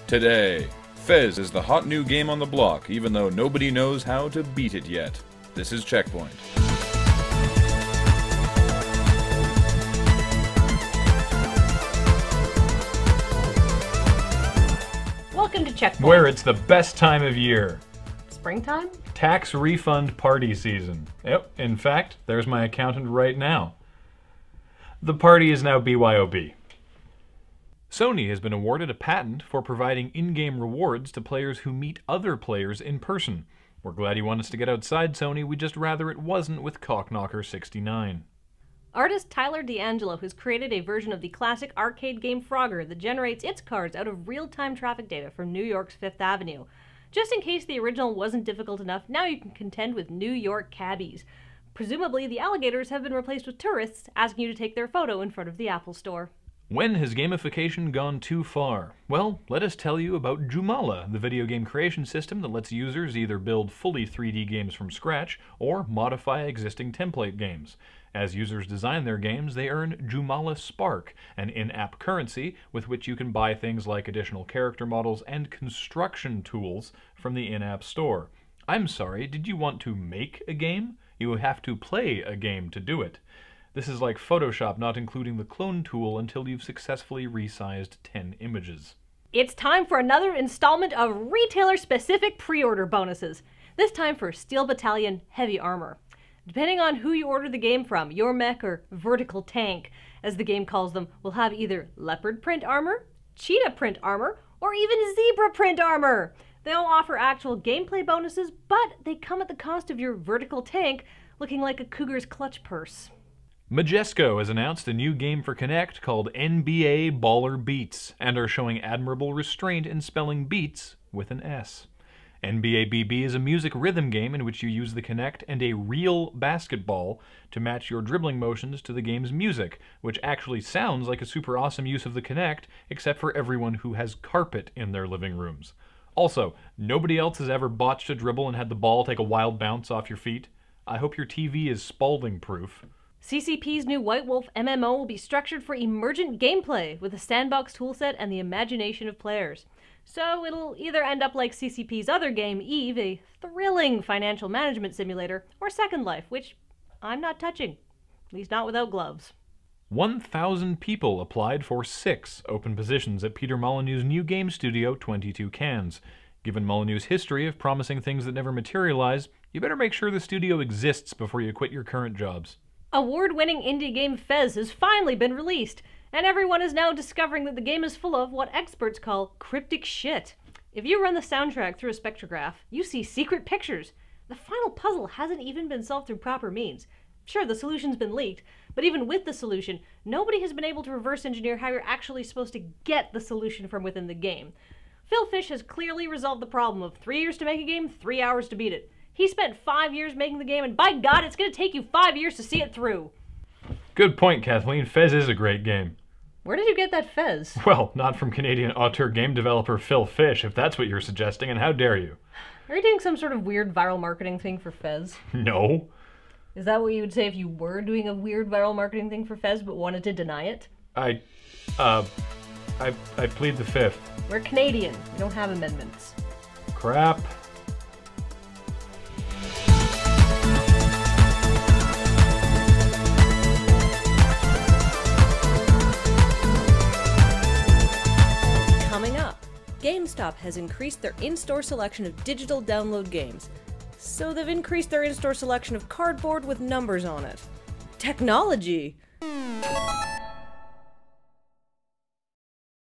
Today, Fez is the hot new game on the block, even though nobody knows how to beat it yet. This is CheckPoint. Welcome to CheckPoint. Where it's the best time of year. Springtime? Tax refund party season. Yep, in fact, there's my accountant right now. The party is now BYOB. Sony has been awarded a patent for providing in-game rewards to players who meet other players in person. We're glad you want us to get outside, Sony. We'd just rather it wasn't with Cockknocker69. Artist Tyler D'Angelo has created a version of the classic arcade game Frogger that generates its cards out of real-time traffic data from New York's Fifth Avenue. Just in case the original wasn't difficult enough, now you can contend with New York cabbies. Presumably, the alligators have been replaced with tourists asking you to take their photo in front of the Apple Store. When has gamification gone too far? Well, let us tell you about Jumla, the video game creation system that lets users either build fully 3D games from scratch or modify existing template games. As users design their games, they earn Jumla Spark, an in-app currency with which you can buy things like additional character models and construction tools from the in-app store. I'm sorry, did you want to make a game? You have to play a game to do it. This is like Photoshop not including the clone tool until you've successfully resized 10 images. It's time for another installment of retailer-specific pre-order bonuses. This time for Steel Battalion Heavy Armor. Depending on who you order the game from, your mech or vertical tank, as the game calls them, will have either leopard print armor, cheetah print armor, or even zebra print armor. They all offer actual gameplay bonuses, but they come at the cost of your vertical tank looking like a cougar's clutch purse. Majesco has announced a new game for Kinect called NBA Baller Beats, and are showing admirable restraint in spelling beats with an S. NBA BB is a music rhythm game in which you use the Kinect and a real basketball to match your dribbling motions to the game's music, which actually sounds like a super awesome use of the Kinect, except for everyone who has carpet in their living rooms. Also, nobody else has ever botched a dribble and had the ball take a wild bounce off your feet. I hope your TV is Spalding-proof. CCP's new White Wolf MMO will be structured for emergent gameplay with a sandbox toolset and the imagination of players. So it'll either end up like CCP's other game, Eve, a thrilling financial management simulator, or Second Life, which I'm not touching, at least not without gloves. 1,000 people applied for 6 open positions at Peter Molyneux's new game studio, 22 Cans. Given Molyneux's history of promising things that never materialize, you better make sure the studio exists before you quit your current jobs. Award-winning indie game Fezzes has finally been released, and everyone is now discovering that the game is full of what experts call cryptic shit. If you run the soundtrack through a spectrograph, you see secret pictures. The final puzzle hasn't even been solved through proper means. Sure, the solution's been leaked, but even with the solution, nobody has been able to reverse engineer how you're actually supposed to get the solution from within the game. Phil Fish has clearly resolved the problem of 3 years to make a game, 3 hours to beat it. He spent 5 years making the game, and by God, it's going to take you 5 years to see it through. Good point, Kathleen. Fez is a great game. Where did you get that Fez? Well, not from Canadian auteur game developer Phil Fish, if that's what you're suggesting, and how dare you? Are you doing some sort of weird viral marketing thing for Fez? No. Is that what you would say if you were doing a weird viral marketing thing for Fez but wanted to deny it? I plead the fifth. We're Canadian. We don't have amendments. Crap. Coming up, GameStop has increased their in-store selection of digital download games. So they've increased their in-store selection of cardboard with numbers on it. Technology!